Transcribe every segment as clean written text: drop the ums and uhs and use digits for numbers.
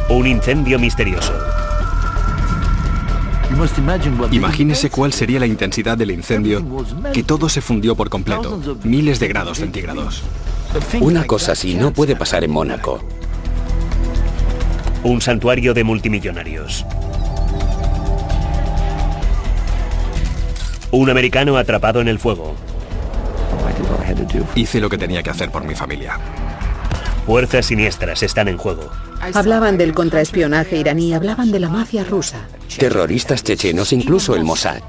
Un incendio misterioso. Imagínese cuál sería la intensidad del incendio, que todo se fundió por completo, miles de grados centígrados. Una cosa así no puede pasar en Mónaco. Un santuario de multimillonarios. Un americano atrapado en el fuego. Hice lo que tenía que hacer por mi familia. Fuerzas siniestras están en juego. Hablaban del contraespionaje iraní, hablaban de la mafia rusa. Terroristas chechenos, incluso el Mossad.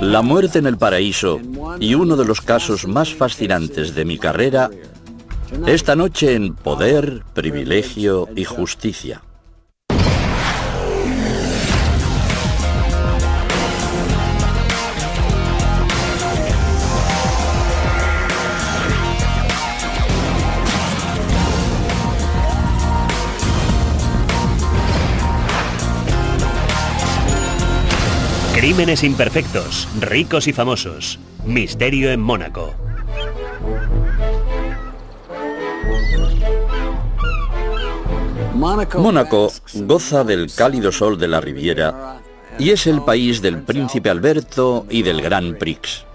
La muerte en el paraíso y uno de los casos más fascinantes de mi carrera, esta noche en Poder, Privilegio y Justicia. Crímenes imperfectos, ricos y famosos. Misterio en Mónaco. Mónaco goza del cálido sol de la Riviera y es el país del Príncipe Alberto y del Grand Prix.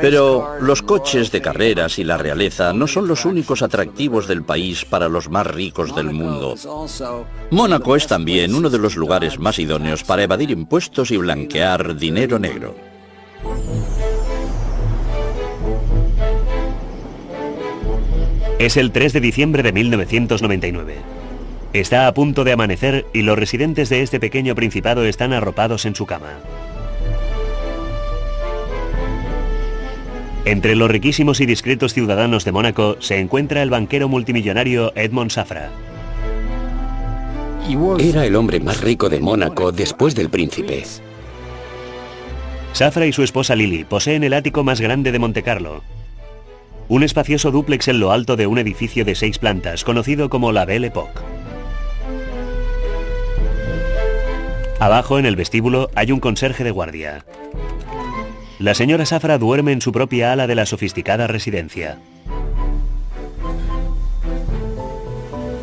Pero los coches de carreras y la realeza no son los únicos atractivos del país para los más ricos del mundo. Mónaco es también uno de los lugares más idóneos para evadir impuestos y blanquear dinero negro. Es el 3 de diciembre de 1999. Está a punto de amanecer y los residentes de este pequeño principado están arropados en su cama. Entre los riquísimos y discretos ciudadanos de Mónaco se encuentra el banquero multimillonario Edmond Safra. Era el hombre más rico de Mónaco después del príncipe. Safra y su esposa Lily poseen el ático más grande de Montecarlo. Un espacioso dúplex en lo alto de un edificio de 6 plantas, conocido como la Belle Époque. Abajo, en el vestíbulo, hay un conserje de guardia. La señora Safra duerme en su propia ala de la sofisticada residencia.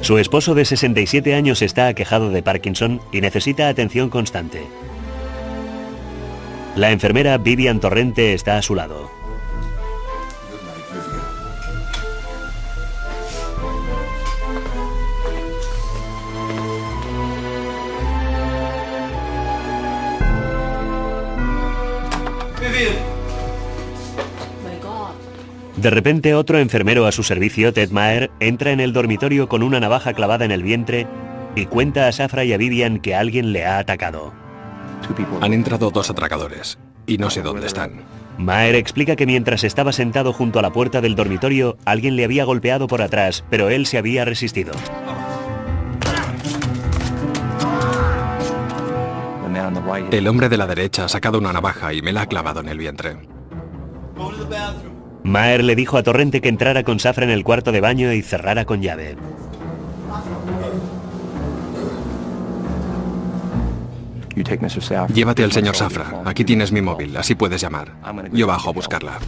Su esposo de 67 años está aquejado de Parkinson y necesita atención constante. La enfermera Vivian Torrente está a su lado. De repente otro enfermero a su servicio, Ted Maher, entra en el dormitorio con una navaja clavada en el vientre y cuenta a Safra y a Vivian que alguien le ha atacado. Han entrado 2 atracadores y no sé dónde están. Maher explica que mientras estaba sentado junto a la puerta del dormitorio, alguien le había golpeado por atrás, pero él se había resistido. El hombre de la derecha ha sacado una navaja y me la ha clavado en el vientre. Maher le dijo a Torrente que entrara con Safra en el cuarto de baño y cerrara con llave. Llévate al señor Safra. Aquí tienes mi móvil, así puedes llamar. Yo bajo a buscarla.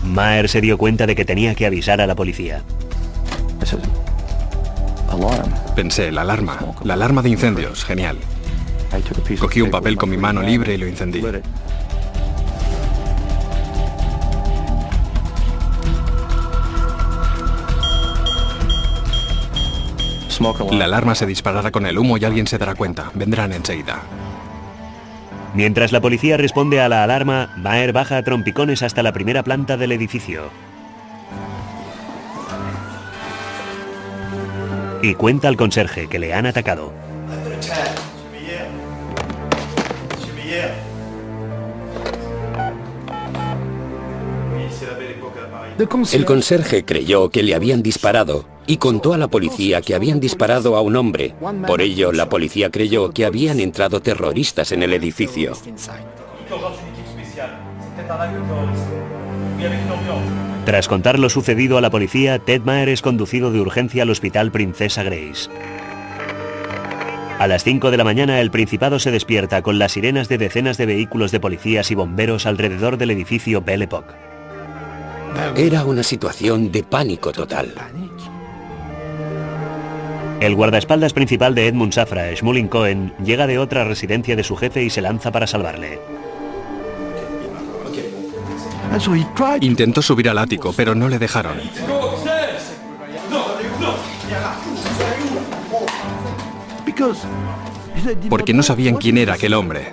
Maher se dio cuenta de que tenía que avisar a la policía. Pensé, la alarma de incendios, genial. Cogí un papel con mi mano libre y lo encendí. La alarma se disparará con el humo y alguien se dará cuenta. Vendrán enseguida. Mientras la policía responde a la alarma, Maher baja a trompicones hasta la primera planta del edificio. Y cuenta al conserje que le han atacado. El conserje creyó que le habían disparado y contó a la policía que habían disparado a un hombre. Por ello, la policía creyó que habían entrado terroristas en el edificio. Tras contar lo sucedido a la policía, Ted Maher es conducido de urgencia al hospital Princesa Grace. A las 5 de la mañana el Principado se despierta con las sirenas de decenas de vehículos de policías y bomberos alrededor del edificio Belle Époque. Era una situación de pánico total. El guardaespaldas principal de Edmund Safra, Shmulin Cohen, llega de otra residencia de su jefe y se lanza para salvarle. Intentó subir al ático, pero no le dejaron. Porque no sabían quién era aquel hombre.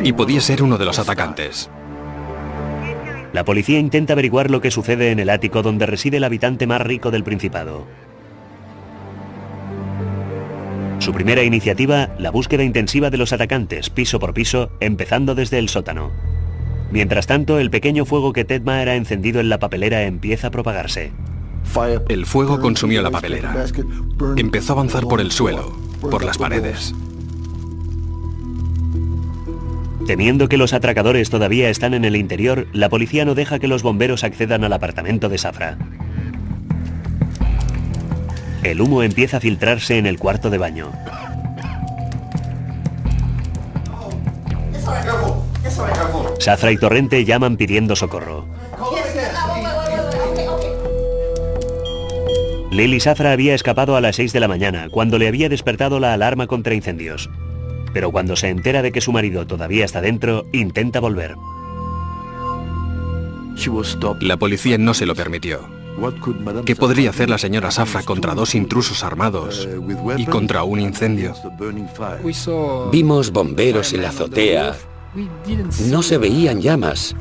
Y podía ser uno de los atacantes. La policía intenta averiguar lo que sucede en el ático donde reside el habitante más rico del Principado. Su primera iniciativa, la búsqueda intensiva de los atacantes, piso por piso, empezando desde el sótano. Mientras tanto, el pequeño fuego que Ted Maher ha encendido en la papelera empieza a propagarse. El fuego consumió la papelera. Empezó a avanzar por el suelo, por las paredes. Temiendo que los atracadores todavía están en el interior, la policía no deja que los bomberos accedan al apartamento de Safra. El humo empieza a filtrarse en el cuarto de baño. Safra y Torrente llaman pidiendo socorro. Lily Safra había escapado a las 6 de la mañana, cuando le había despertado la alarma contra incendios. Pero cuando se entera de que su marido todavía está dentro, intenta volver. La policía no se lo permitió. ¿Qué podría hacer la señora Safra contra dos intrusos armados y contra un incendio? Vimos bomberos en la azotea. No se veían llamas.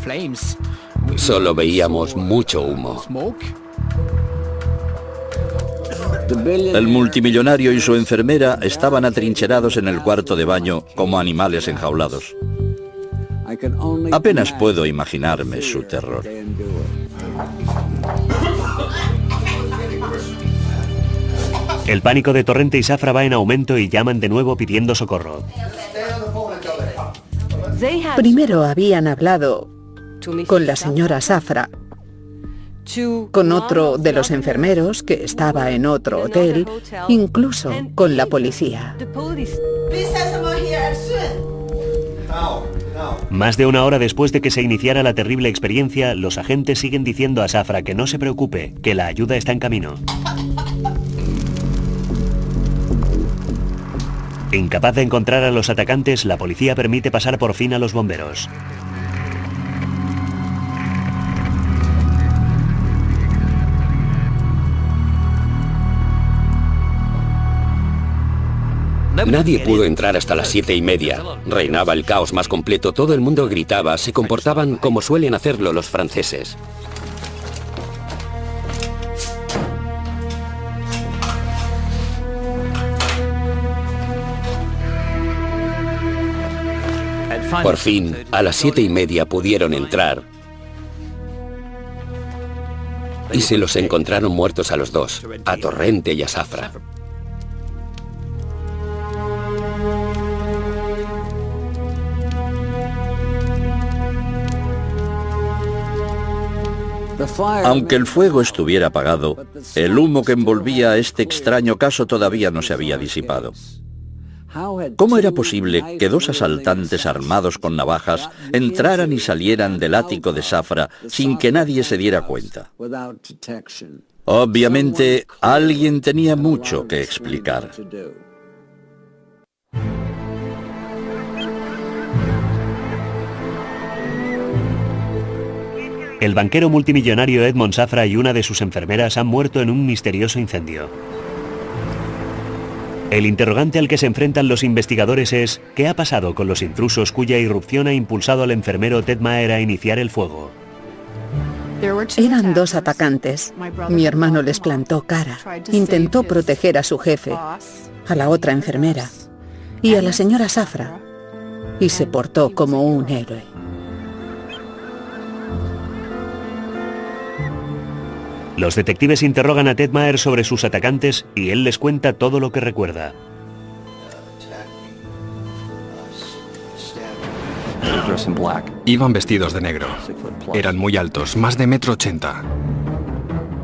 Solo veíamos mucho humo. El multimillonario y su enfermera estaban atrincherados en el cuarto de baño como animales enjaulados. Apenas puedo imaginarme su terror. El pánico de Torrente y Safra va en aumento y llaman de nuevo pidiendo socorro. Primero habían hablado con la señora Safra, con otro de los enfermeros que estaba en otro hotel, incluso con la policía. Más de una hora después de que se iniciara la terrible experiencia, los agentes siguen diciendo a Safra que no se preocupe, que la ayuda está en camino. Incapaz de encontrar a los atacantes, la policía permite pasar por fin a los bomberos. Nadie pudo entrar hasta las 7:30. Reinaba el caos más completo, todo el mundo gritaba, se comportaban como suelen hacerlo los franceses. Por fin, a las 7:30 pudieron entrar y se los encontraron muertos a los dos, a Torrente y a Safra. Aunque el fuego estuviera apagado, el humo que envolvía este extraño caso todavía no se había disipado. ¿Cómo era posible que dos asaltantes armados con navajas entraran y salieran del ático de Safra sin que nadie se diera cuenta? Obviamente, alguien tenía mucho que explicar. El banquero multimillonario Edmond Safra y una de sus enfermeras han muerto en un misterioso incendio. El interrogante al que se enfrentan los investigadores es ¿qué ha pasado con los intrusos cuya irrupción ha impulsado al enfermero Ted Maher a iniciar el fuego? Eran dos atacantes. Mi hermano les plantó cara. Intentó proteger a su jefe, a la otra enfermera y a la señora Safra, y se portó como un héroe. Los detectives interrogan a Ted Maher sobre sus atacantes y él les cuenta todo lo que recuerda. Iban vestidos de negro. Eran muy altos, más de 1,80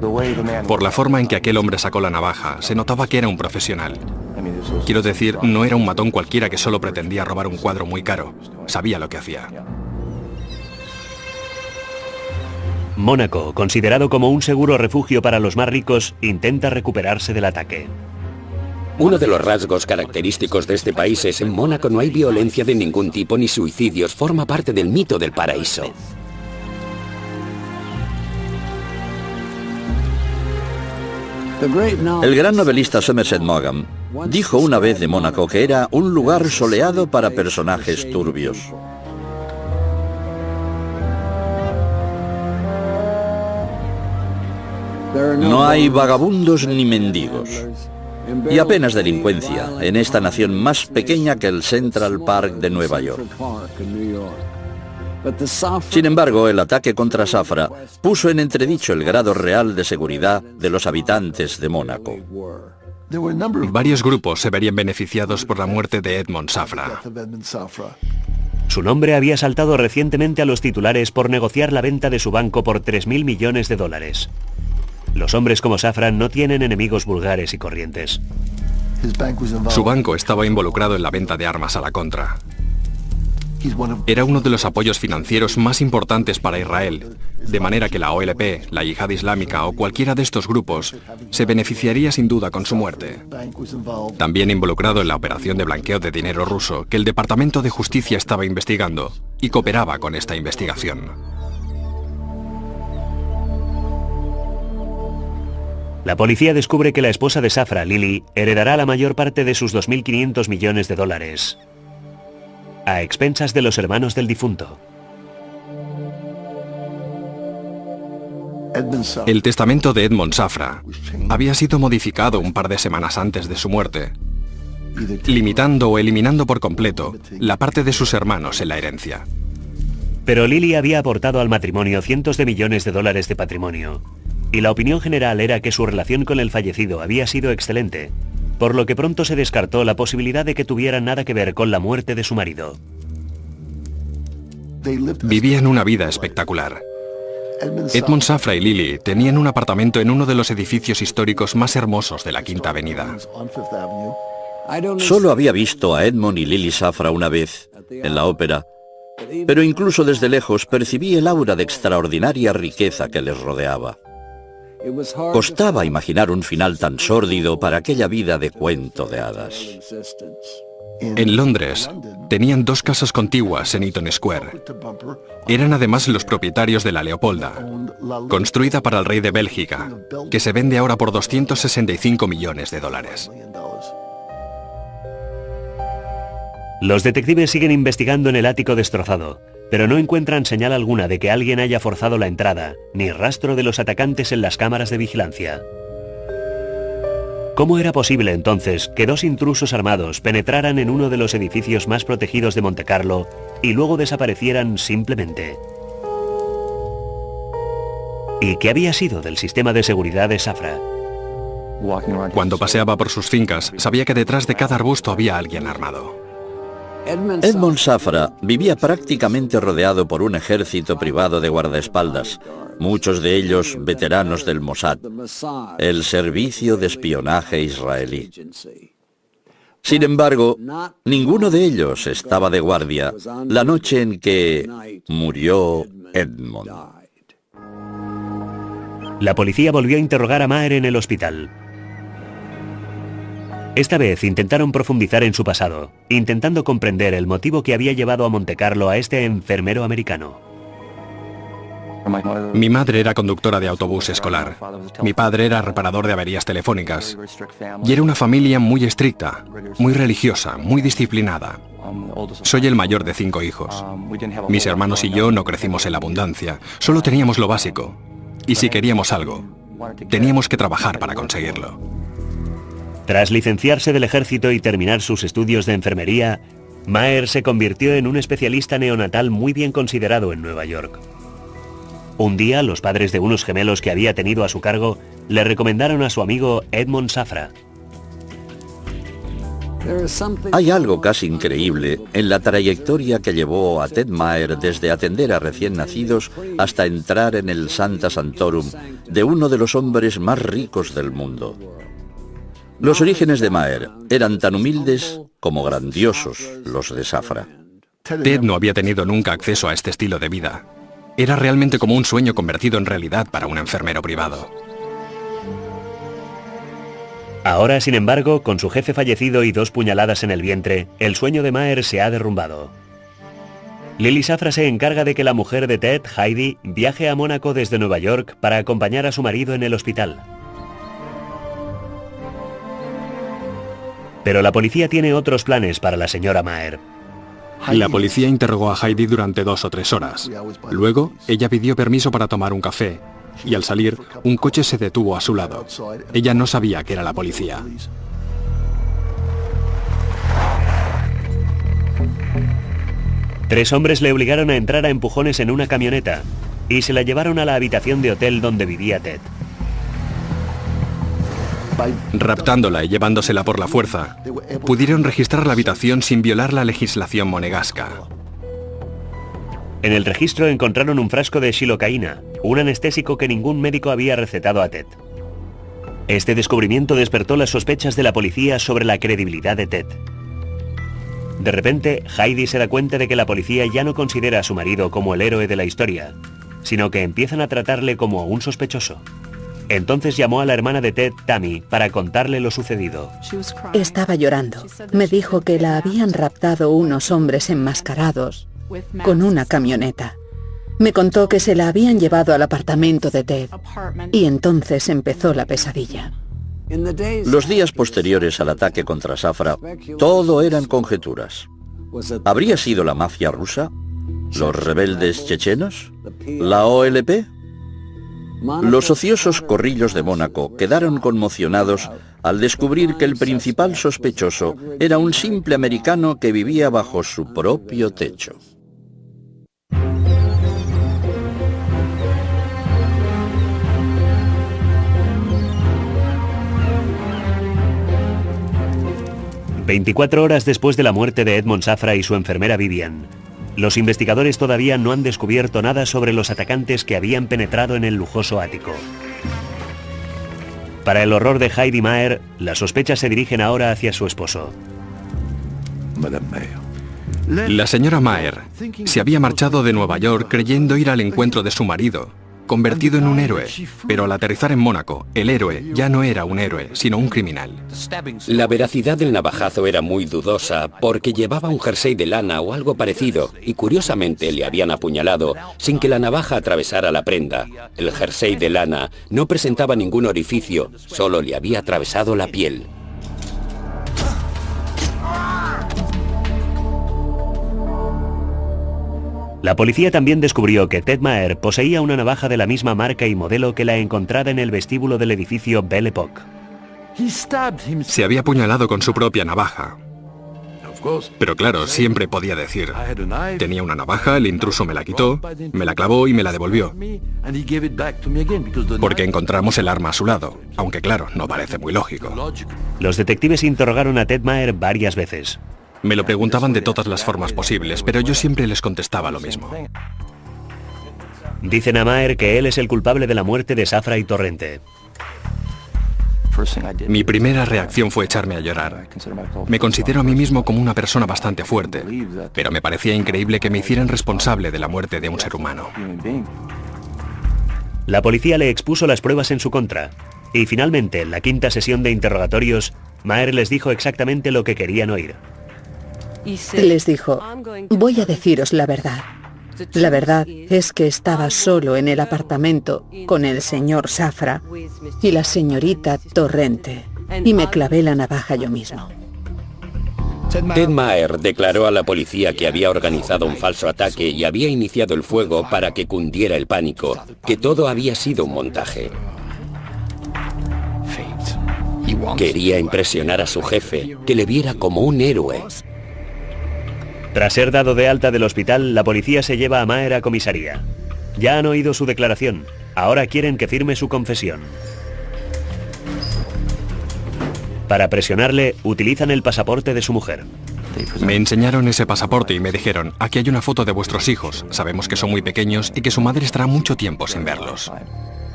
m. Por la forma en que aquel hombre sacó la navaja, se notaba que era un profesional. Quiero decir, no era un matón cualquiera que solo pretendía robar un cuadro muy caro. Sabía lo que hacía. Mónaco, considerado como un seguro refugio para los más ricos, intenta recuperarse del ataque. Uno de los rasgos característicos de este país es: en Mónaco no hay violencia de ningún tipo ni suicidios. Forma parte del mito del paraíso. El gran novelista Somerset Maugham dijo una vez de Mónaco que era un lugar soleado para personajes turbios. No hay vagabundos ni mendigos, y apenas delincuencia en esta nación más pequeña que el Central Park de Nueva York. Sin embargo, el ataque contra Zafra puso en entredicho el grado real de seguridad de los habitantes de Mónaco. Varios grupos se verían beneficiados por la muerte de Edmond Zafra. Su nombre había saltado recientemente a los titulares por negociar la venta de su banco por 3.000 millones de dólares. Los hombres como Zafra no tienen enemigos vulgares y corrientes. Su banco estaba involucrado en la venta de armas a la contra. Era uno de los apoyos financieros más importantes para Israel, de manera que la OLP, la Yihad Islámica o cualquiera de estos grupos se beneficiaría sin duda con su muerte. También involucrado en la operación de blanqueo de dinero ruso que el Departamento de Justicia estaba investigando y cooperaba con esta investigación. La policía descubre que la esposa de Zafra, Lily, heredará la mayor parte de sus 2.500 millones de dólares, a expensas de los hermanos del difunto. El testamento de Edmond Zafra había sido modificado un par de semanas antes de su muerte, limitando o eliminando por completo la parte de sus hermanos en la herencia. Pero Lily había aportado al matrimonio cientos de millones de dólares de patrimonio, y la opinión general era que su relación con el fallecido había sido excelente, por lo que pronto se descartó la posibilidad de que tuviera nada que ver con la muerte de su marido. Vivían una vida espectacular. Edmond Zafra y Lily tenían un apartamento en uno de los edificios históricos más hermosos de la Quinta Avenida. Solo había visto a Edmond y Lily Zafra una vez, en la ópera, pero incluso desde lejos percibí el aura de extraordinaria riqueza que les rodeaba. Costaba imaginar un final tan sórdido para aquella vida de cuento de hadas. En Londres, tenían dos casas contiguas en Eaton Square. Eran además los propietarios de la Leopolda, construida para el rey de Bélgica, que se vende ahora por 265 millones de dólares. Los detectives siguen investigando en el ático destrozado, pero no encuentran señal alguna de que alguien haya forzado la entrada, ni rastro de los atacantes en las cámaras de vigilancia. ¿Cómo era posible entonces que dos intrusos armados penetraran en uno de los edificios más protegidos de Montecarlo y luego desaparecieran simplemente? ¿Y qué había sido del sistema de seguridad de Zafra? Cuando paseaba por sus fincas, sabía que detrás de cada arbusto había alguien armado. Edmond Zafra vivía prácticamente rodeado por un ejército privado de guardaespaldas, muchos de ellos veteranos del Mossad, el servicio de espionaje israelí. Sin embargo, ninguno de ellos estaba de guardia la noche en que murió Edmond. La policía volvió a interrogar a Maher en el hospital. Esta vez intentaron profundizar en su pasado, intentando comprender el motivo que había llevado a Montecarlo a este enfermero americano. Mi madre era conductora de autobús escolar. Mi padre era reparador de averías telefónicas. Y era una familia muy estricta, muy religiosa, muy disciplinada. Soy el mayor de 5 hijos. Mis hermanos y yo no crecimos en la abundancia, solo teníamos lo básico. Y si queríamos algo, teníamos que trabajar para conseguirlo. Tras licenciarse del ejército y terminar sus estudios de enfermería, Maher se convirtió en un especialista neonatal muy bien considerado en Nueva York. Un día, los padres de unos gemelos que había tenido a su cargo le recomendaron a su amigo Edmond Zafra. Hay algo casi increíble en la trayectoria que llevó a Ted Maher desde atender a recién nacidos hasta entrar en el Sancta Sanctorum de uno de los hombres más ricos del mundo. Los orígenes de Maher eran tan humildes como grandiosos los de Safra. Ted no había tenido nunca acceso a este estilo de vida. Era realmente como un sueño convertido en realidad para un enfermero privado. Ahora, sin embargo, con su jefe fallecido y 2 puñaladas en el vientre, el sueño de Maher se ha derrumbado. Lily Safra se encarga de que la mujer de Ted, Heidi, viaje a Mónaco desde Nueva York para acompañar a su marido en el hospital. Pero la policía tiene otros planes para la señora Maher. La policía interrogó a Heidi durante 2 o 3 horas. Luego, ella pidió permiso para tomar un café, y al salir, un coche se detuvo a su lado. Ella no sabía que era la policía. Tres hombres le obligaron a entrar a empujones en una camioneta y se la llevaron a la habitación de hotel donde vivía Ted. Raptándola y llevándosela por la fuerza, pudieron registrar la habitación sin violar la legislación monegasca. En el registro encontraron un frasco de xilocaína, un anestésico que ningún médico había recetado a Ted. Este descubrimiento despertó las sospechas de la policía sobre la credibilidad de Ted. De repente, Heidi se da cuenta de que la policía ya no considera a su marido como el héroe de la historia, sino que empiezan a tratarle como a un sospechoso. Entonces llamó a la hermana de Ted, Tammy, para contarle lo sucedido. Estaba llorando. Me dijo que la habían raptado unos hombres enmascarados con una camioneta. Me contó que se la habían llevado al apartamento de Ted y entonces empezó la pesadilla. Los días posteriores al ataque contra Safra, todo eran conjeturas. ¿Habría sido la mafia rusa? ¿Los rebeldes chechenos? ¿La OLP? Los ociosos corrillos de Mónaco quedaron conmocionados al descubrir que el principal sospechoso era un simple americano que vivía bajo su propio techo. ...24 horas después de la muerte de Edmond Safra y su enfermera Vivian, los investigadores todavía no han descubierto nada sobre los atacantes que habían penetrado en el lujoso ático. Para el horror de Heidi Maher, las sospechas se dirigen ahora hacia su esposo. La señora Maher se había marchado de Nueva York creyendo ir al encuentro de su marido, convertido en un héroe, pero al aterrizar en Mónaco, el héroe ya no era un héroe, sino un criminal. La veracidad del navajazo era muy dudosa porque llevaba un jersey de lana o algo parecido y curiosamente le habían apuñalado sin que la navaja atravesara la prenda. El jersey de lana no presentaba ningún orificio, solo le había atravesado la piel. La policía también descubrió que Ted Maher poseía una navaja de la misma marca y modelo que la encontrada en el vestíbulo del edificio Belle Époque. Se había apuñalado con su propia navaja. Pero claro, siempre podía decir, tenía una navaja, el intruso me la quitó, me la clavó y me la devolvió. Porque encontramos el arma a su lado, aunque claro, no parece muy lógico. Los detectives interrogaron a Ted Maher varias veces. Me lo preguntaban de todas las formas posibles, pero yo siempre les contestaba lo mismo. Dicen a Maher que él es el culpable de la muerte de Safra y Torrente. Mi primera reacción fue echarme a llorar. Me considero a mí mismo como una persona bastante fuerte, pero me parecía increíble que me hicieran responsable de la muerte de un ser humano. La policía le expuso las pruebas en su contra, y finalmente, en la quinta sesión de interrogatorios, Maher les dijo exactamente lo que querían oír. Les dijo, voy a deciros la verdad. La verdad es que estaba solo en el apartamento con el señor Safra y la señorita Torrente y me clavé la navaja yo mismo. Ted Maher declaró a la policía que había organizado un falso ataque y había iniciado el fuego para que cundiera el pánico, que todo había sido un montaje. Quería impresionar a su jefe, que le viera como un héroe. Tras ser dado de alta del hospital, la policía se lleva a Maher a comisaría. Ya han oído su declaración. Ahora quieren que firme su confesión. Para presionarle, utilizan el pasaporte de su mujer. Me enseñaron ese pasaporte y me dijeron, aquí hay una foto de vuestros hijos. Sabemos que son muy pequeños y que su madre estará mucho tiempo sin verlos.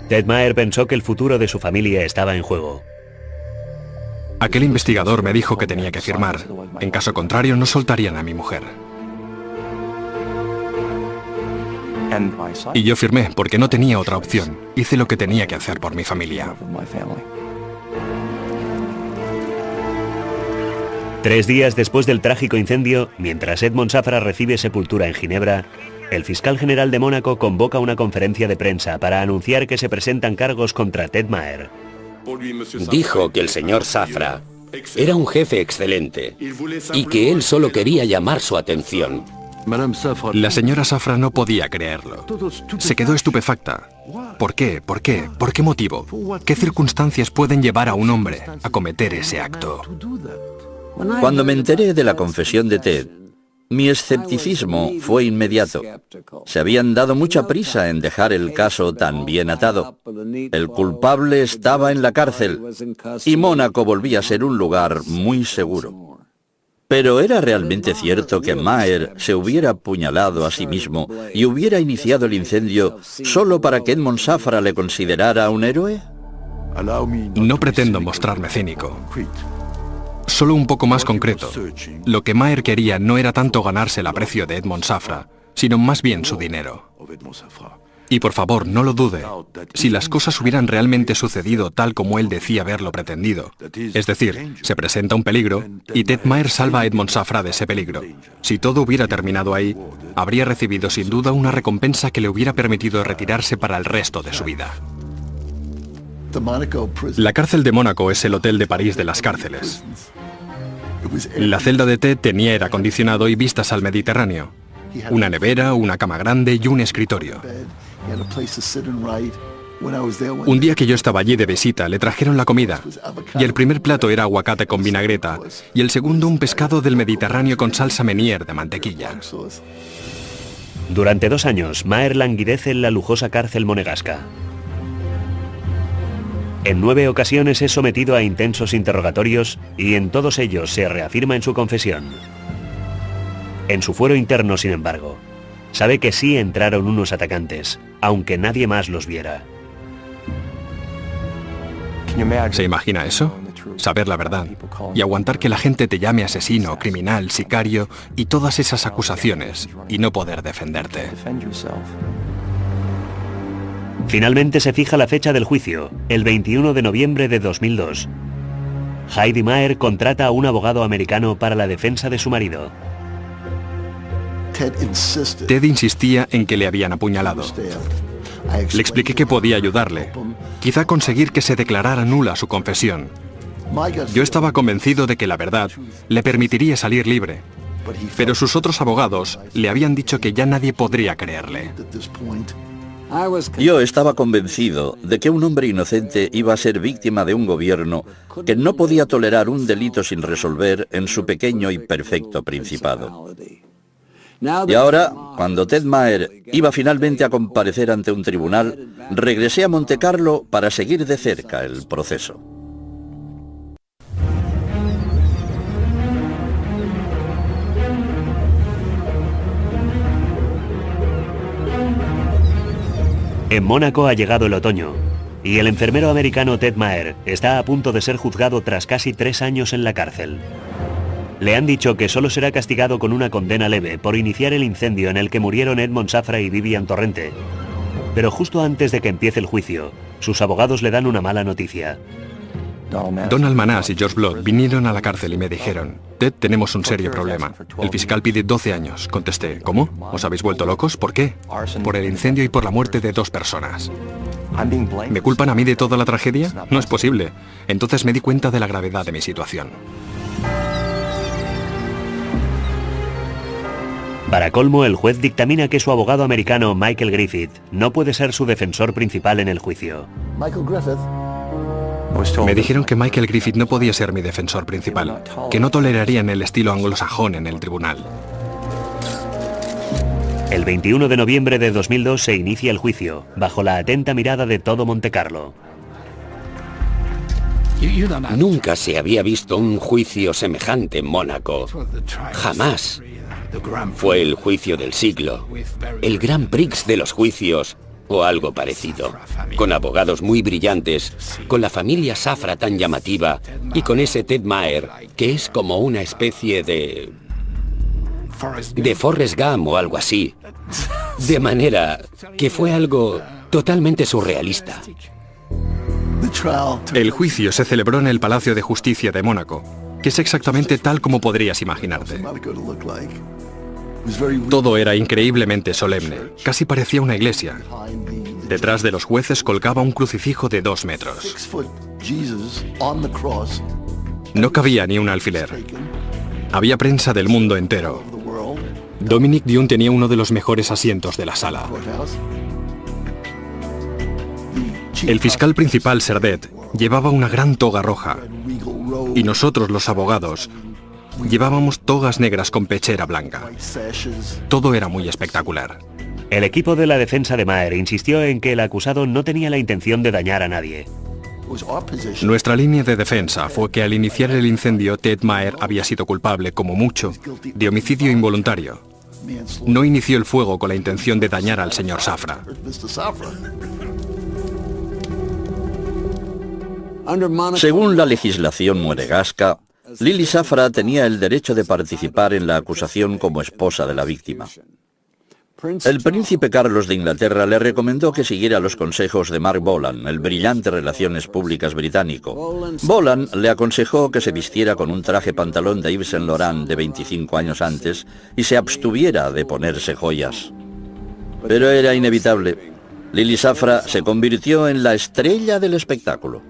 Ted Maher pensó que el futuro de su familia estaba en juego. Aquel investigador me dijo que tenía que firmar. En caso contrario, no soltarían a mi mujer. Y yo firmé porque no tenía otra opción. Hice lo que tenía que hacer por mi familia. 3 días después del trágico incendio, mientras Edmond Safra recibe sepultura en Ginebra, el fiscal general de Mónaco convoca una conferencia de prensa para anunciar que se presentan cargos contra Ted Maher. Dijo que el señor Safra era un jefe excelente y que él solo quería llamar su atención. La señora Safra no podía creerlo. Se quedó estupefacta. ¿Por qué? ¿Por qué? ¿Por qué motivo? ¿Qué circunstancias pueden llevar a un hombre a cometer ese acto? Cuando me enteré de la confesión de Ted, mi escepticismo fue inmediato. Se habían dado mucha prisa en dejar el caso tan bien atado. El culpable estaba en la cárcel y Mónaco volvía a ser un lugar muy seguro. Pero ¿era realmente cierto que Maher se hubiera apuñalado a sí mismo y hubiera iniciado el incendio solo para que Edmond Safra le considerara un héroe? No pretendo mostrarme cínico. Solo un poco más concreto. Lo que Maher quería no era tanto ganarse el aprecio de Edmond Safra, sino más bien su dinero. Y por favor, no lo dude. Si las cosas hubieran realmente sucedido tal como él decía haberlo pretendido, es decir, se presenta un peligro y Ted Maher salva a Edmond Safra de ese peligro. Si todo hubiera terminado ahí, habría recibido sin duda una recompensa que le hubiera permitido retirarse para el resto de su vida. La cárcel de Mónaco es el hotel de París de las cárceles. La celda de Ted tenía aire acondicionado y vistas al Mediterráneo. Una nevera, una cama grande y un escritorio. Un día que yo estaba allí de visita, le trajeron la comida. Y el primer plato era aguacate con vinagreta y el segundo un pescado del Mediterráneo con salsa Menier de mantequilla. Durante 2 años, Maher languidece en la lujosa cárcel monegasca. En 9 ocasiones es sometido a intensos interrogatorios y en todos ellos se reafirma en su confesión. En su fuero interno, sin embargo, sabe que sí entraron unos atacantes, aunque nadie más los viera. ¿Se imagina eso? Saber la verdad y aguantar que la gente te llame asesino, criminal, sicario y todas esas acusaciones y no poder defenderte. Finalmente se fija la fecha del juicio, el 21 de noviembre de 2002. Heidi Maher contrata a un abogado americano para la defensa de su marido. Ted insistía en que le habían apuñalado. Le expliqué que podía ayudarle, quizá conseguir que se declarara nula su confesión. Yo estaba convencido de que la verdad le permitiría salir libre, pero sus otros abogados le habían dicho que ya nadie podría creerle. Yo estaba convencido de que un hombre inocente iba a ser víctima de un gobierno que no podía tolerar un delito sin resolver en su pequeño y perfecto principado. Y ahora, cuando Ted Maher iba finalmente a comparecer ante un tribunal, regresé a Montecarlo para seguir de cerca el proceso. En Mónaco ha llegado el otoño, y el enfermero americano Ted Maher está a punto de ser juzgado tras casi 3 años en la cárcel. Le han dicho que solo será castigado con una condena leve por iniciar el incendio en el que murieron Edmond Safra y Vivian Torrente. Pero justo antes de que empiece el juicio, sus abogados le dan una mala noticia. Donald Manás y George Blood vinieron a la cárcel y me dijeron: Ted, tenemos un serio problema. El fiscal pide 12 años. Contesté: ¿cómo? ¿Os habéis vuelto locos? ¿Por qué? Por el incendio y por la muerte de 2 personas. ¿Me culpan a mí de toda la tragedia? No es posible. Entonces me di cuenta de la gravedad de mi situación. Para colmo, el juez dictamina que su abogado americano Michael Griffith no puede ser su defensor principal en el juicio. Me dijeron que Michael Griffith no podía ser mi defensor principal, que no tolerarían el estilo anglosajón en el tribunal. El 21 de noviembre de 2002 se inicia el juicio, bajo la atenta mirada de todo Montecarlo. Nunca se había visto un juicio semejante en Mónaco. Jamás. Fue el juicio del siglo, el Grand Prix de los juicios, o algo parecido, con abogados muy brillantes, con la familia Safra tan llamativa y con ese Ted Maher que es como una especie de Forrest Gump o algo así. De manera que fue algo totalmente surrealista. El juicio se celebró en el Palacio de Justicia de Mónaco, que es exactamente tal como podrías imaginarte. Todo era increíblemente solemne, casi parecía una iglesia. Detrás de los jueces colgaba un crucifijo de 2 metros. No cabía ni un alfiler. Había prensa del mundo entero. Dominic Dionne tenía uno de los mejores asientos de la sala. El fiscal principal, Serdet, llevaba una gran toga roja. Y nosotros, los abogados, llevábamos togas negras con pechera blanca. Todo era muy espectacular. El equipo de la defensa de Maher insistió en que el acusado no tenía la intención de dañar a nadie. Nuestra línea de defensa fue que al iniciar el incendio, Ted Maher había sido culpable, como mucho, de homicidio involuntario. No inició el fuego con la intención de dañar al señor Safra. Según la legislación monegasca, Lily Safra tenía el derecho de participar en la acusación como esposa de la víctima. El príncipe Carlos de Inglaterra le recomendó que siguiera los consejos de Mark Bolan, el brillante relaciones públicas británico. Bolan le aconsejó que se vistiera con un traje pantalón de Yves Saint Laurent de 25 años antes y se abstuviera de ponerse joyas. Pero era inevitable. Lily Safra se convirtió en la estrella del espectáculo.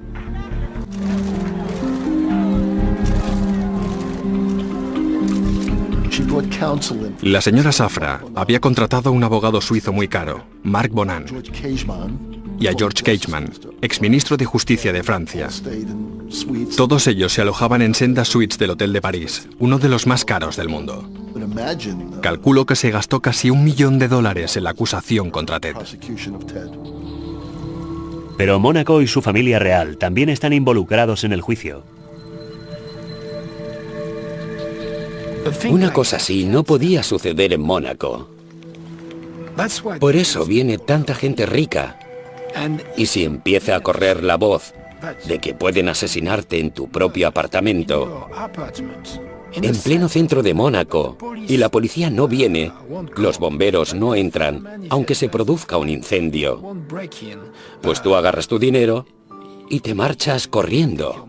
La señora Safra había contratado a un abogado suizo muy caro, Marc Bonan, y a George Cageman, exministro de Justicia de Francia. Todos ellos se alojaban en sendas suites del Hotel de París, uno de los más caros del mundo. Calculo que se gastó casi $1 millón en la acusación contra Ted. Pero Mónaco y su familia real también están involucrados en el juicio. Una cosa así no podía suceder en Mónaco. Por eso viene tanta gente rica. Y si empieza a correr la voz de que pueden asesinarte en tu propio apartamento, en pleno centro de Mónaco, y la policía no viene, los bomberos no entran, aunque se produzca un incendio, pues tú agarras tu dinero y te marchas corriendo.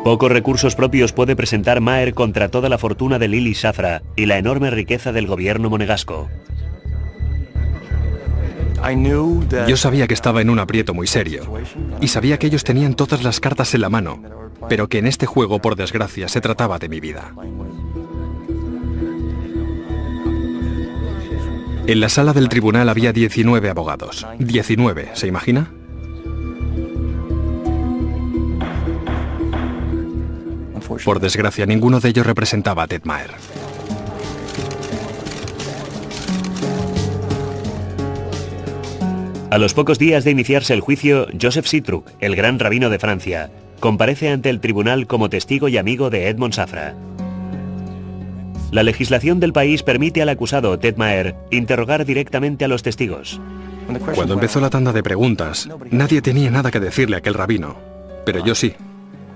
Pocos recursos propios puede presentar Maher contra toda la fortuna de Lily Safra y la enorme riqueza del gobierno monegasco. Yo sabía que estaba en un aprieto muy serio, y sabía que ellos tenían todas las cartas en la mano, pero que en este juego, por desgracia, se trataba de mi vida. En la sala del tribunal había 19 abogados. 19, ¿se imagina? Por desgracia, ninguno de ellos representaba a Ted Maher. A los pocos días de iniciarse el juicio, Joseph Sitruk, el gran rabino de Francia, comparece ante el tribunal como testigo y amigo de Edmond Safra. La legislación del país permite al acusado Ted Maher interrogar directamente a los testigos. Cuando empezó la tanda de preguntas, nadie tenía nada que decirle a aquel rabino, pero yo sí.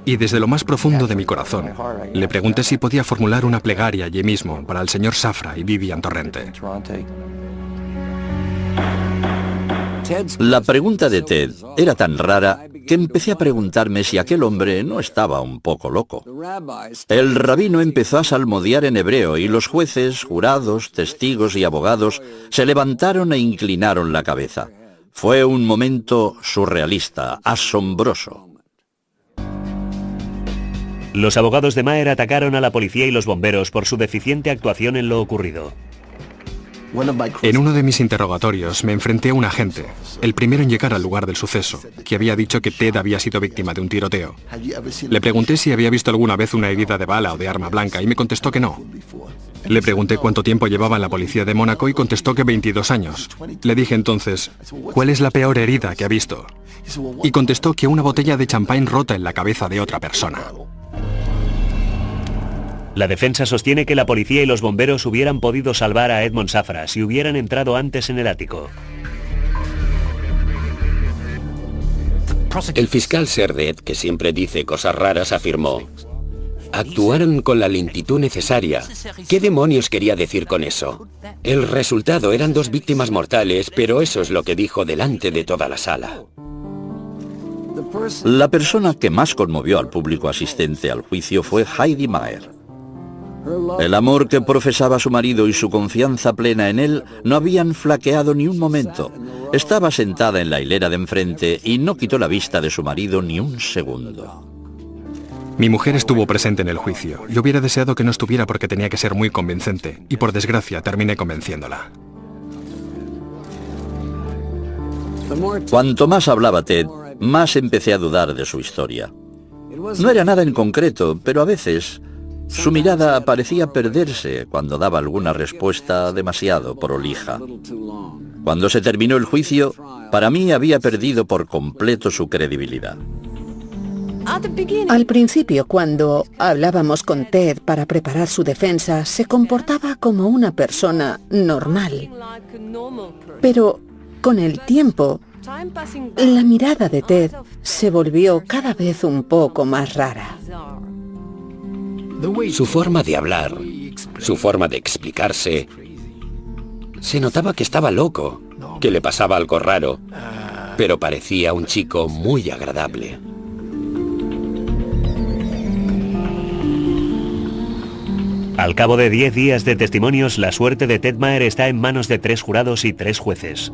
Y desde lo más profundo de mi corazón, le pregunté si podía formular una plegaria allí mismo para el señor Safra y Vivian Torrente. La pregunta de Ted era tan rara que empecé a preguntarme si aquel hombre no estaba un poco loco. El rabino empezó a salmodiar en hebreo y los jueces, jurados, testigos y abogados se levantaron e inclinaron la cabeza. Fue un momento surrealista, asombroso. Los abogados de Maher atacaron a la policía y los bomberos por su deficiente actuación en lo ocurrido. En uno de mis interrogatorios me enfrenté a un agente, el primero en llegar al lugar del suceso, que había dicho que Ted había sido víctima de un tiroteo. Le pregunté si había visto alguna vez una herida de bala o de arma blanca y me contestó que no. Le pregunté cuánto tiempo llevaba en la policía de Mónaco y contestó que 22 años. Le dije entonces, ¿cuál es la peor herida que ha visto? Y contestó que una botella de champán rota en la cabeza de otra persona. La defensa sostiene que la policía y los bomberos hubieran podido salvar a Edmond Safra si hubieran entrado antes en el ático. El fiscal Serdet, que siempre dice cosas raras, afirmó: actuaron con la lentitud necesaria. ¿Qué demonios quería decir con eso? El resultado eran 2 víctimas mortales, pero eso es lo que dijo delante de toda la sala. La persona que más conmovió al público asistente al juicio fue Heidi Maher. El amor que profesaba su marido y su confianza plena en él no habían flaqueado ni un momento. Estaba sentada en la hilera de enfrente y no quitó la vista de su marido ni un segundo. Mi mujer estuvo presente en el juicio. Yo hubiera deseado que no estuviera porque tenía que ser muy convincente, y por desgracia terminé convenciéndola. Cuanto más hablaba Ted, más empecé a dudar de su historia. No era nada en concreto, pero a veces su mirada parecía perderse cuando daba alguna respuesta demasiado prolija. Cuando se terminó el juicio, para mí había perdido por completo su credibilidad. Al principio, cuando hablábamos con Ted para preparar su defensa, se comportaba como una persona normal. Pero con el tiempo, la mirada de Ted se volvió cada vez un poco más rara. Su forma de hablar, su forma de explicarse, se notaba que estaba loco, que le pasaba algo raro, pero parecía un chico muy agradable. Al cabo de 10 días de testimonios, la suerte de Ted Maher está en manos de 3 jurados y 3 jueces.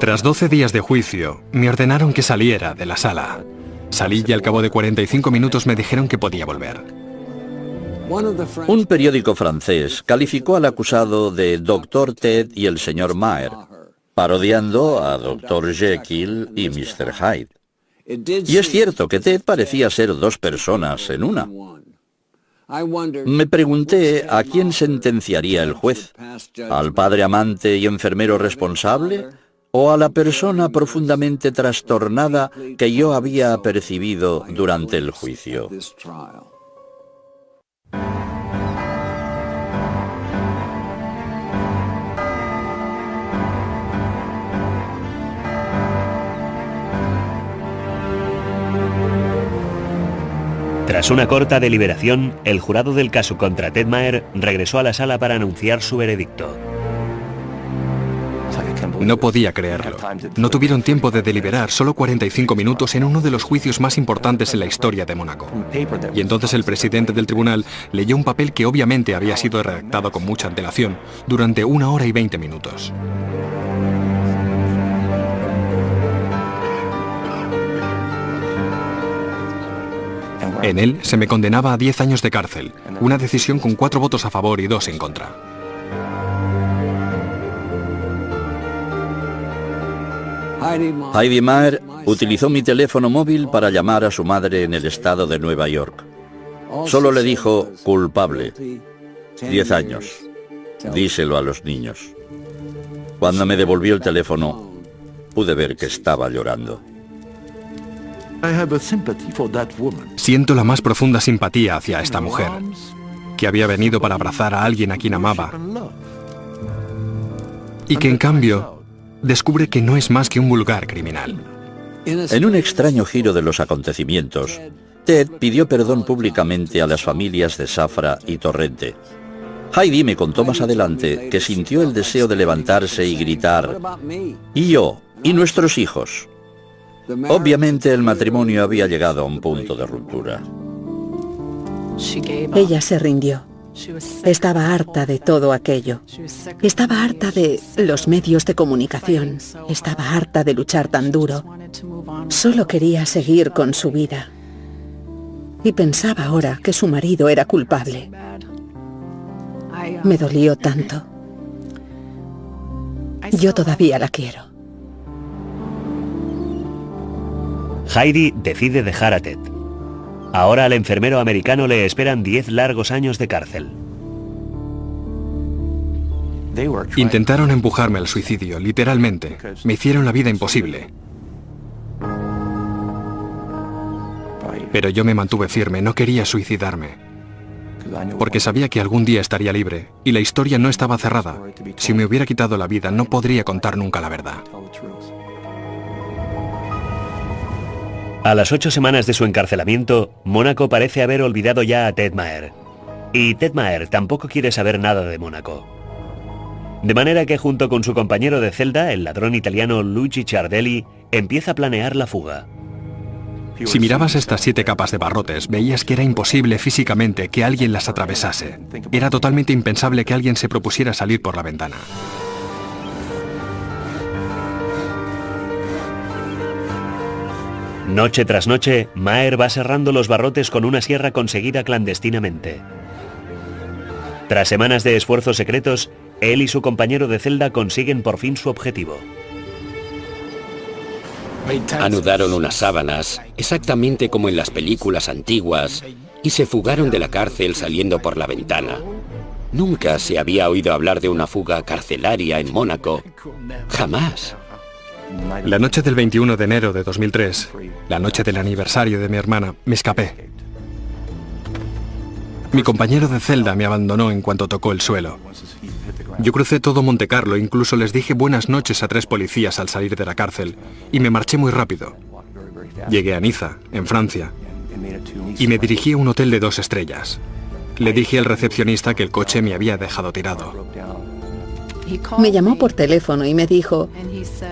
Tras 12 días de juicio, me ordenaron que saliera de la sala. Salí y al cabo de 45 minutos me dijeron que podía volver. Un periódico francés calificó al acusado de Dr. Ted y el señor Maher, parodiando a Dr. Jekyll y Mr. Hyde. Y es cierto que Ted parecía ser 2 personas en una. Me pregunté a quién sentenciaría el juez, ¿al padre amante y enfermero responsable o a la persona profundamente trastornada que yo había percibido durante el juicio? Tras una corta deliberación, el jurado del caso contra Ted Maher regresó a la sala para anunciar su veredicto. No podía creerlo. No tuvieron tiempo de deliberar, solo 45 minutos en uno de los juicios más importantes en la historia de Mónaco. Y entonces el presidente del tribunal leyó un papel que obviamente había sido redactado con mucha antelación, durante 1 hora y 20 minutos. En él se me condenaba a 10 años de cárcel, una decisión con 4 votos a favor y 2 en contra. Heidi Maher utilizó mi teléfono móvil para llamar a su madre en el estado de Nueva York. Solo le dijo culpable. 10 años. Díselo a los niños. Cuando me devolvió el teléfono, pude ver que estaba llorando. Siento la más profunda simpatía hacia esta mujer, que había venido para abrazar a alguien a quien amaba, y que en cambio descubre que no es más que un vulgar criminal. En un extraño giro de los acontecimientos, Ted pidió perdón públicamente a las familias de Safra y Torrente. Heidi me contó más adelante que sintió el deseo de levantarse y gritar: «¿Y yo? ¿Y nuestros hijos?». Obviamente el matrimonio había llegado a un punto de ruptura. Ella se rindió. Estaba harta de todo aquello. Estaba harta de los medios de comunicación. Estaba harta de luchar tan duro. Solo quería seguir con su vida. Y pensaba ahora que su marido era culpable. Me dolió tanto. Yo todavía la quiero. Heidi decide dejar a Ted. Ahora al enfermero americano le esperan 10 largos años de cárcel. Intentaron empujarme al suicidio, literalmente. Me hicieron la vida imposible. Pero yo me mantuve firme, no quería suicidarme. Porque sabía que algún día estaría libre, y la historia no estaba cerrada. Si me hubiera quitado la vida, no podría contar nunca la verdad. A las 8 semanas de su encarcelamiento, Mónaco parece haber olvidado ya a Ted Maher. Y Ted Maher tampoco quiere saber nada de Mónaco. De manera que junto con su compañero de celda, el ladrón italiano Luigi Ciardelli, empieza a planear la fuga. Si mirabas estas 7 capas de barrotes, veías que era imposible físicamente que alguien las atravesase. Era totalmente impensable que alguien se propusiera salir por la ventana. Noche tras noche, Maher va serrando los barrotes con una sierra conseguida clandestinamente. Tras semanas de esfuerzos secretos, él y su compañero de celda consiguen por fin su objetivo. Anudaron unas sábanas, exactamente como en las películas antiguas, y se fugaron de la cárcel saliendo por la ventana. Nunca se había oído hablar de una fuga carcelaria en Mónaco. Jamás. La noche del 21 de enero de 2003, la noche del aniversario de mi hermana, me escapé. Mi compañero de celda me abandonó en cuanto tocó el suelo. Yo crucé todo Montecarlo, incluso les dije buenas noches a 3 policías al salir de la cárcel, y me marché muy rápido. Llegué a Niza, en Francia, y me dirigí a un hotel de 2 estrellas. Le dije al recepcionista que el coche me había dejado tirado. Me llamó por teléfono y me dijo,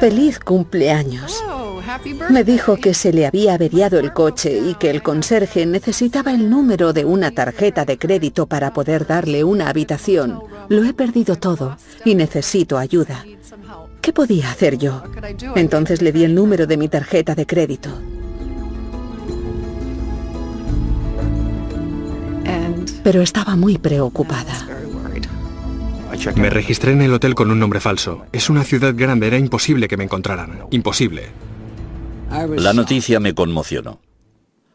¡feliz cumpleaños! Me dijo que se le había averiado el coche y que el conserje necesitaba el número de una tarjeta de crédito para poder darle una habitación. Lo he perdido todo y necesito ayuda. ¿Qué podía hacer yo? Entonces le di el número de mi tarjeta de crédito. Pero estaba muy preocupada. Me registré en el hotel con un nombre falso. Es una ciudad grande, era imposible que me encontraran. Imposible. La noticia me conmocionó.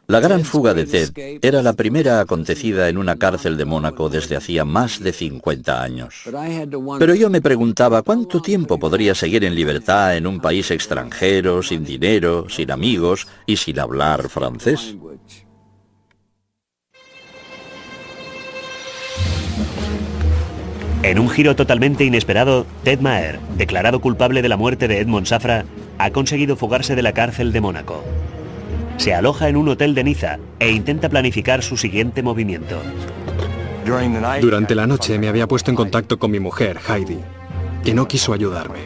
La gran fuga de Ted era la primera acontecida en una cárcel de Mónaco desde hacía más de 50 años. Pero yo me preguntaba cuánto tiempo podría seguir en libertad en un país extranjero, sin dinero, sin amigos y sin hablar francés. En un giro totalmente inesperado, Ted Maher, declarado culpable de la muerte de Edmond Safra, ha conseguido fugarse de la cárcel de Mónaco. Se aloja en un hotel de Niza e intenta planificar su siguiente movimiento. Durante la noche me había puesto en contacto con mi mujer, Heidi, que no quiso ayudarme.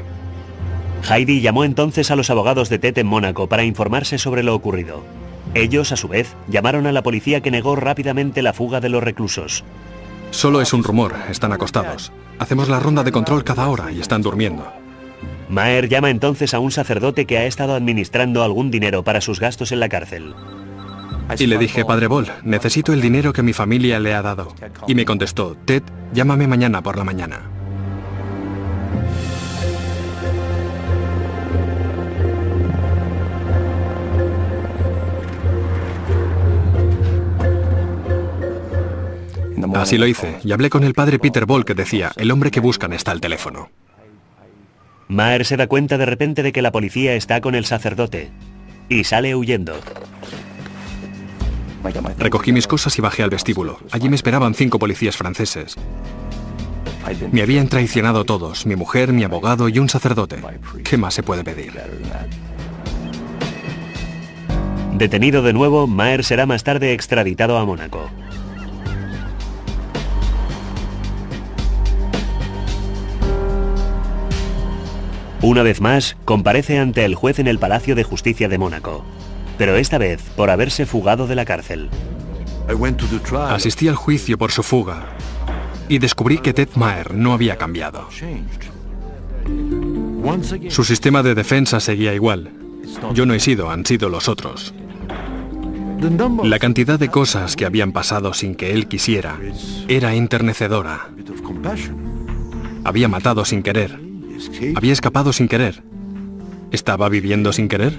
Heidi llamó entonces a los abogados de Ted en Mónaco para informarse sobre lo ocurrido. Ellos, a su vez, llamaron a la policía que negó rápidamente la fuga de los reclusos. Solo es un rumor, están acostados. Hacemos la ronda de control cada hora y están durmiendo. Maher llama entonces a un sacerdote que ha estado administrando algún dinero para sus gastos en la cárcel. Y le dije, Padre Bol, necesito el dinero que mi familia le ha dado. Y me contestó, Ted, llámame mañana por la mañana. Así lo hice, y hablé con el padre Peter Bol, que decía, el hombre que buscan está al teléfono. Maher se da cuenta de repente de que la policía está con el sacerdote y sale huyendo. Recogí mis cosas y bajé al vestíbulo. Allí me esperaban 5 policías franceses. Me habían traicionado todos, mi mujer, mi abogado y un sacerdote. ¿Qué más se puede pedir? Detenido de nuevo, Maher será más tarde extraditado a Mónaco. Una vez más, comparece ante el juez en el Palacio de Justicia de Mónaco, pero esta vez por haberse fugado de la cárcel. Asistí al juicio por su fuga y descubrí que Ted Maher no había cambiado. Su sistema de defensa seguía igual. Yo no he sido, han sido los otros. La cantidad de cosas que habían pasado sin que él quisiera era enternecedora. Había matado sin querer. Había escapado sin querer. ¿Estaba viviendo sin querer?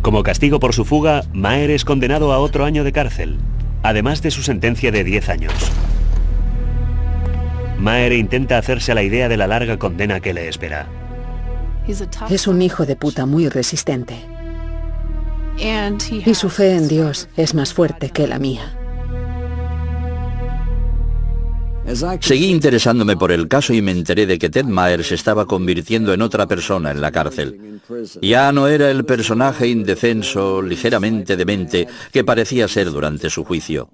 Como castigo por su fuga, Maher es condenado a otro año de cárcel, además de su sentencia de 10 años. Maher intenta hacerse a la idea de la larga condena que le espera. Es un hijo de puta muy resistente. Y su fe en Dios es más fuerte que la mía. Seguí interesándome por el caso y me enteré de que Ted Maher se estaba convirtiendo en otra persona en la cárcel. Ya no era el personaje indefenso, ligeramente demente, que parecía ser durante su juicio.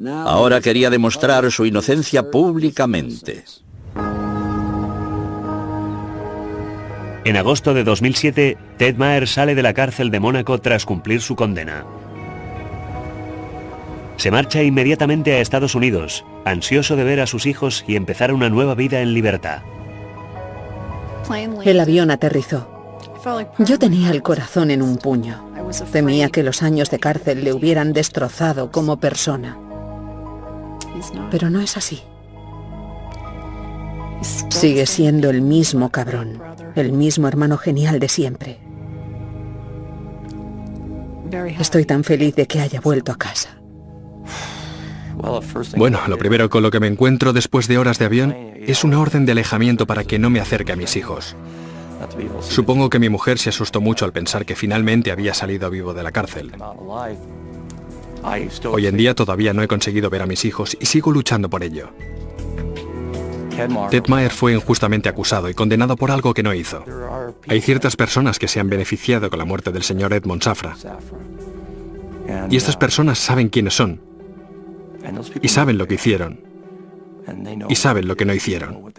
Ahora quería demostrar su inocencia públicamente. En agosto de 2007, Ted Maher sale de la cárcel de Mónaco tras cumplir su condena. Se marcha inmediatamente a Estados Unidos, ansioso de ver a sus hijos y empezar una nueva vida en libertad. El avión aterrizó. Yo tenía el corazón en un puño. Temía que los años de cárcel le hubieran destrozado como persona. Pero no es así. Sigue siendo el mismo cabrón, el mismo hermano genial de siempre. Estoy tan feliz de que haya vuelto a casa. Bueno, lo primero con lo que me encuentro después de horas de avión es una orden de alejamiento para que no me acerque a mis hijos. Supongo que mi mujer se asustó mucho al pensar que finalmente había salido vivo de la cárcel. Hoy en día todavía no he conseguido ver a mis hijos y sigo luchando por ello. Ted Maher fue injustamente acusado y condenado por algo que no hizo. Hay ciertas personas que se han beneficiado con la muerte del señor Edmond Safra. Y estas personas saben quiénes son. Y saben lo que hicieron. Y saben lo que no hicieron.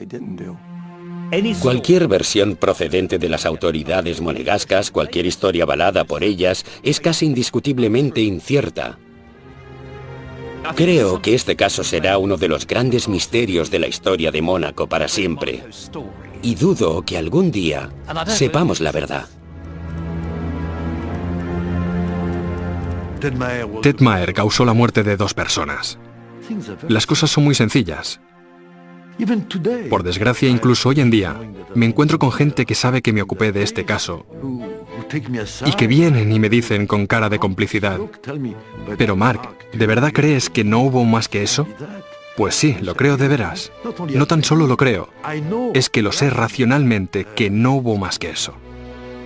Cualquier versión procedente de las autoridades monegascas, cualquier historia avalada por ellas, es casi indiscutiblemente incierta. Creo que este caso será uno de los grandes misterios de la historia de Mónaco para siempre. Y dudo que algún día sepamos la verdad. Ted Maher causó la muerte de 2 personas. Las cosas son muy sencillas. Por desgracia, incluso hoy en día, me encuentro con gente que sabe que me ocupé de este caso y que vienen y me dicen con cara de complicidad: pero Mark, ¿de verdad crees que no hubo más que eso? Pues sí, lo creo de veras. No tan solo lo creo, es que lo sé racionalmente que no hubo más que eso.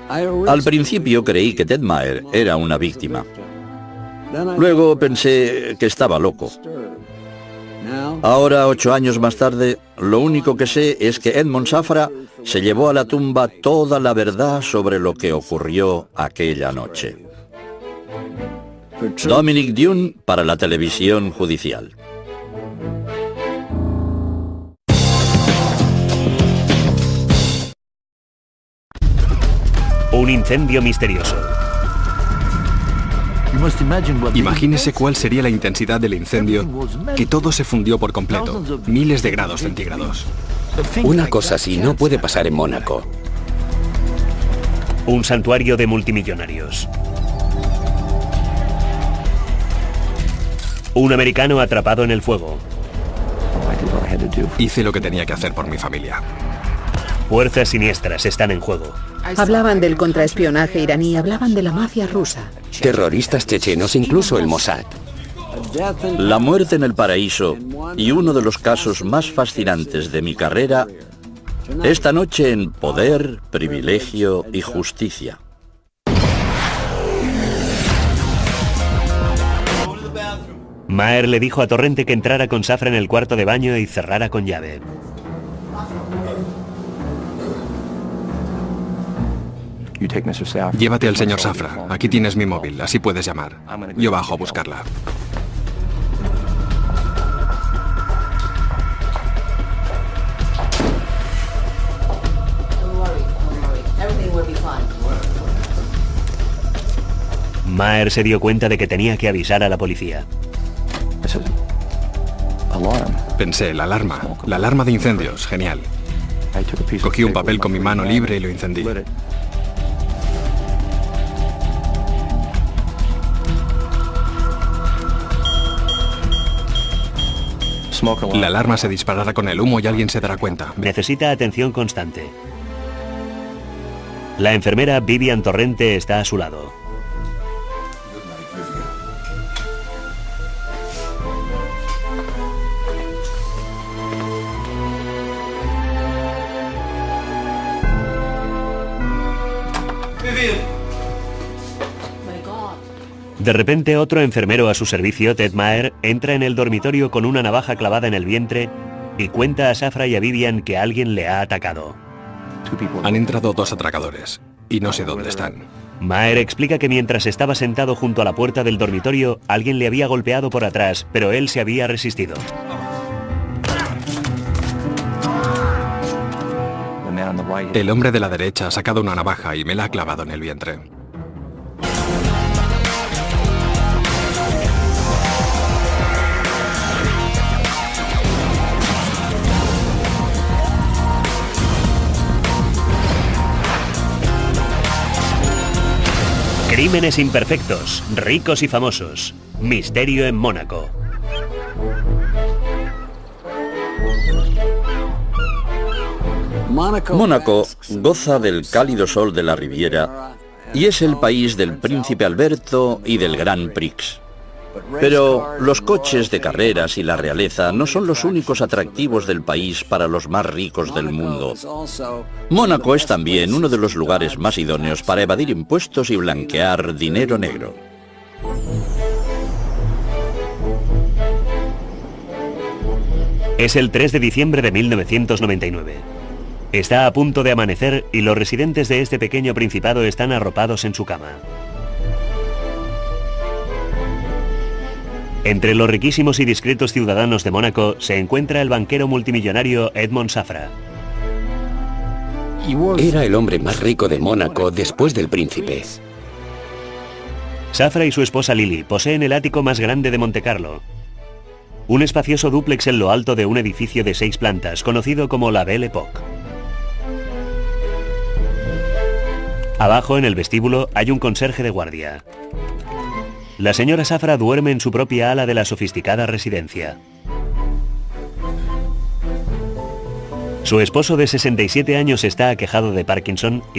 Al principio creí que Ted Maher era una víctima. Luego pensé que estaba loco. Ahora, 8 años más tarde, lo único que sé es que Edmond Safra se llevó a la tumba toda la verdad sobre lo que ocurrió aquella noche. Dominic Dune para la televisión judicial. Un incendio misterioso. Imagínese cuál sería la intensidad del incendio, que todo se fundió por completo, miles de grados centígrados. Una cosa así no puede pasar en Mónaco. Un santuario de multimillonarios. Un americano atrapado en el fuego. Hice lo que tenía que hacer por mi familia. Fuerzas siniestras están en juego. Hablaban del contraespionaje iraní, hablaban de la mafia rusa. Terroristas chechenos, incluso el Mossad. La muerte en el paraíso y uno de los casos más fascinantes de mi carrera, esta noche en Poder, Privilegio y Justicia. Maher le dijo a Torrente que entrara con Safra en el cuarto de baño y cerrara con llave. Llévate al señor Safra. Aquí tienes mi móvil, así puedes llamar. Yo bajo a buscarla. Maher se dio cuenta de que tenía que avisar a la policía. Pensé, la alarma de incendios, genial. Cogí un papel con mi mano libre y lo encendí. La alarma se disparará con el humo y alguien se dará cuenta. Necesita atención constante. La enfermera Vivian Torrente está a su lado. De repente, otro enfermero a su servicio, Ted Maher, entra en el dormitorio con una navaja clavada en el vientre y cuenta a Safra y a Vivian que alguien le ha atacado. Han entrado 2 atracadores y no sé dónde están. Maher explica que mientras estaba sentado junto a la puerta del dormitorio, alguien le había golpeado por atrás, pero él se había resistido. El hombre de la derecha ha sacado una navaja y me la ha clavado en el vientre. Crímenes imperfectos, ricos y famosos. Misterio en Mónaco. Mónaco goza del cálido sol de la Riviera y es el país del príncipe Alberto y del Gran Prix. Pero los coches de carreras y la realeza no son los únicos atractivos del país para los más ricos del mundo. Mónaco es también uno de los lugares más idóneos para evadir impuestos y blanquear dinero negro. Es el 3 de diciembre de 1999. Está a punto de amanecer y los residentes de este pequeño principado están arropados en su cama. Entre los riquísimos y discretos ciudadanos de Mónaco se encuentra el banquero multimillonario Edmond Safra. Era el hombre más rico de Mónaco después del príncipe. Safra y su esposa Lily poseen el ático más grande de Montecarlo. Un espacioso dúplex en lo alto de un edificio de 6 plantas, conocido como la Belle Époque. Abajo, en el vestíbulo, hay un conserje de guardia. La señora Safra duerme en su propia ala de la sofisticada residencia. Su esposo de 67 años está aquejado de Parkinson y